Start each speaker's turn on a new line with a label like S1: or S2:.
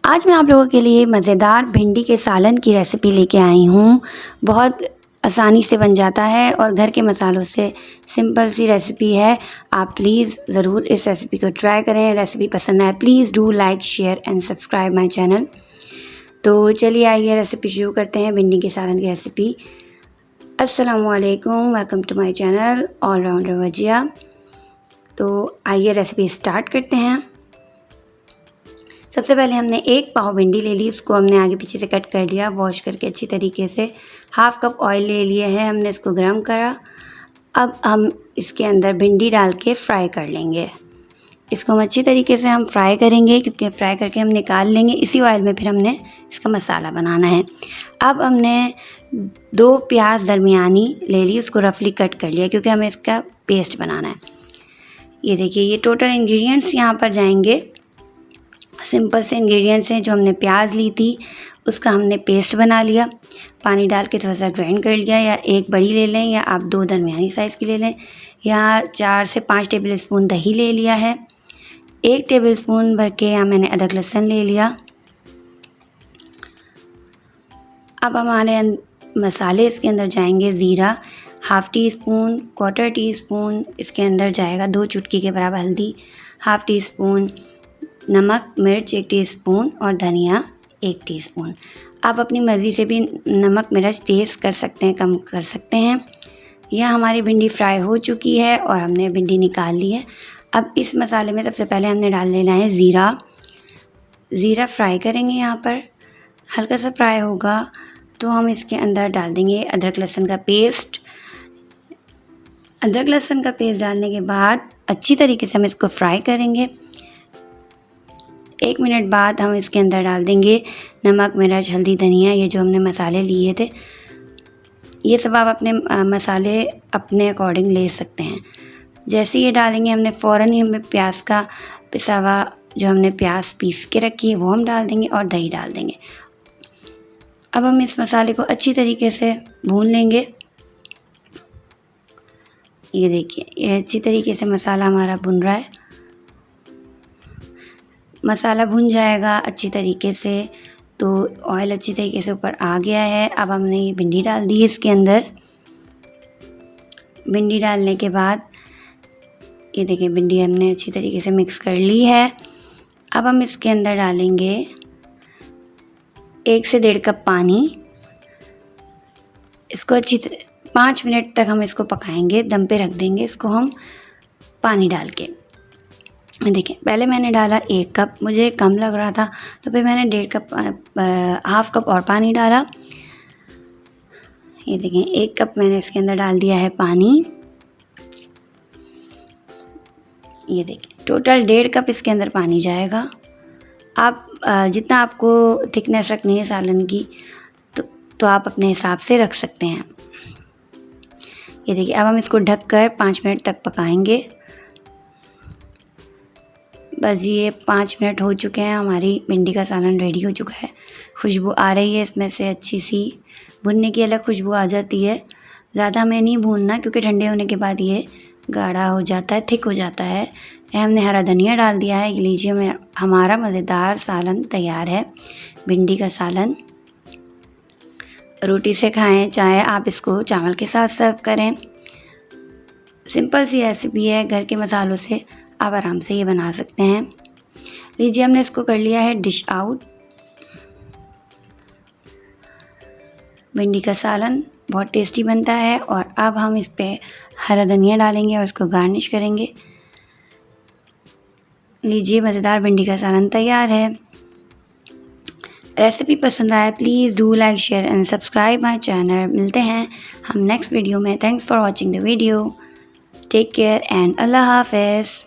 S1: आज मैं आप लोगों के लिए मज़ेदार भिंडी के सालन की रेसिपी लेके आई हूँ। बहुत आसानी से बन जाता है और घर के मसालों से सिंपल सी रेसिपी है। आप प्लीज़ ज़रूर इस रेसिपी को ट्राई करें। रेसिपी पसंद आए please do like share and subscribe my channel. तो चलिए आइए रेसिपी शुरू करते हैं, भिंडी के सालन की रेसिपी। अस्सलामुअलैकुम, welcome to my channel allrounder Wajiya. तो आइए रेसिपी स्टार्ट करते हैं। सबसे पहले हमने एक पाव भिंडी ले ली, उसको हमने आगे पीछे से कट कर लिया, वॉश करके अच्छी तरीके से। हाफ़ कप ऑयल ले लिए है, हमने इसको गर्म करा। अब हम इसके अंदर भिंडी डाल के फ्राई कर लेंगे। इसको हम अच्छी तरीके से हम फ्राई करेंगे, क्योंकि फ्राई करके हम निकाल लेंगे। इसी ऑयल में फिर हमने इसका मसाला बनाना है। अब हमने 2 प्याज दरमियानी ले ली, उसको रफली कट कर लिया, क्योंकि हमें इसका पेस्ट बनाना है। ये देखिए, ये टोटल इंग्रेडिएंट्स यहाँ पर जाएंगे। सिंपल से इंग्रेडिएंट्स हैं। जो हमने प्याज ली थी उसका हमने पेस्ट बना लिया, पानी डाल के थोड़ा सा ग्राइंड कर लिया। या एक बड़ी ले लें या आप 2 दरमियानी साइज़ की ले लें। यहाँ 4 से 5 टेबल स्पून दही ले लिया है। 1 टेबल स्पून भर के यहाँ मैंने अदरक लहसुन ले लिया। अब हमारे मसाले इसके अंदर जाएंगे। ज़ीरा हाफ़ टी स्पून, 1/4 टीस्पून इसके अंदर जाएगा। 2 चुटकी के बराबर हल्दी, हाफ़ टी स्पून नमक, मिर्च 1 टीस्पून और धनिया 1 टीस्पून। आप अपनी मर्ज़ी से भी नमक मिर्च तेज़ कर सकते हैं, कम कर सकते हैं। यह हमारी भिंडी फ्राई हो चुकी है और हमने भिंडी निकाल ली है। अब इस मसाले में सबसे पहले हमने डाल देना है ज़ीरा। ज़ीरा फ्राई करेंगे। यहाँ पर हल्का सा फ्राई होगा तो हम इसके अंदर डाल देंगे अदरक लहसुन का पेस्ट। अदरक लहसुन का पेस्ट डालने के बाद अच्छी तरीके से हम इसको फ्राई करेंगे। 1 मिनट बाद हम इसके अंदर डाल देंगे नमक, मिर्च, हल्दी, धनिया, ये जो हमने मसाले लिए थे। ये सब आप अपने मसाले अपने अकॉर्डिंग ले सकते हैं। जैसे ये डालेंगे हमने फ़ौरन ही हमें प्याज का पिसा हुआ, जो हमने प्याज पीस के रखी है वो हम डाल देंगे और दही डाल देंगे। अब हम इस मसाले को अच्छी तरीके से भून लेंगे। ये देखिए, ये अच्छी तरीके से मसाला हमारा भुन रहा है। मसाला भुन जाएगा अच्छी तरीके से तो ऑयल अच्छी तरीके से ऊपर आ गया है। अब हमने ये भिंडी डाल दी है इसके अंदर। भिंडी डालने के बाद ये देखिए, भिंडी हमने अच्छी तरीके से मिक्स कर ली है। अब हम इसके अंदर डालेंगे 1 से 1.5 कप पानी। इसको 5 मिनट तक हम इसको पकाएंगे, दम पे रख देंगे इसको हम पानी डाल के। देखिए, पहले मैंने डाला 1 कप, मुझे कम लग रहा था तो फिर मैंने 1.5 कप हाफ़ कप और पानी डाला। ये देखें, 1 कप मैंने इसके अंदर डाल दिया है पानी। ये देखिए, टोटल 1.5 कप इसके अंदर पानी जाएगा। आप जितना आपको थिकनेस रखनी है सालन की तो आप अपने हिसाब से रख सकते हैं। ये देखिए, अब हम इसको ढककर 5 मिनट तक पकाएंगे। बस ये 5 मिनट हो चुके हैं, हमारी भिंडी का सालन रेडी हो चुका है। खुशबू आ रही है इसमें से अच्छी सी। भुनने की अलग खुशबू आ जाती है। ज़्यादा हमें नहीं भूनना, क्योंकि ठंडे होने के बाद ये गाढ़ा हो जाता है, थिक हो जाता है। हमने हरा धनिया डाल दिया है। ये लीजिए, हमारा मज़ेदार सालन तैयार है, भिंडी का सालन। रोटी से खाएं, चाहे आप इसको चावल के साथ सर्व करें। सिंपल सी रेसिपी है, घर के मसालों से आप आराम से ये बना सकते हैं। लीजिए, हमने इसको कर लिया है डिश आउट। भिंडी का सालन बहुत टेस्टी बनता है। और अब हम इस पे हरा धनिया डालेंगे और इसको गार्निश करेंगे। लीजिए, मज़ेदार भिंडी का सालन तैयार है। रेसिपी पसंद आए please do like share and subscribe my channel. मिलते हैं हम नेक्स्ट वीडियो में। Thanks for watching the video. Take care and Allah हाफ़िज़।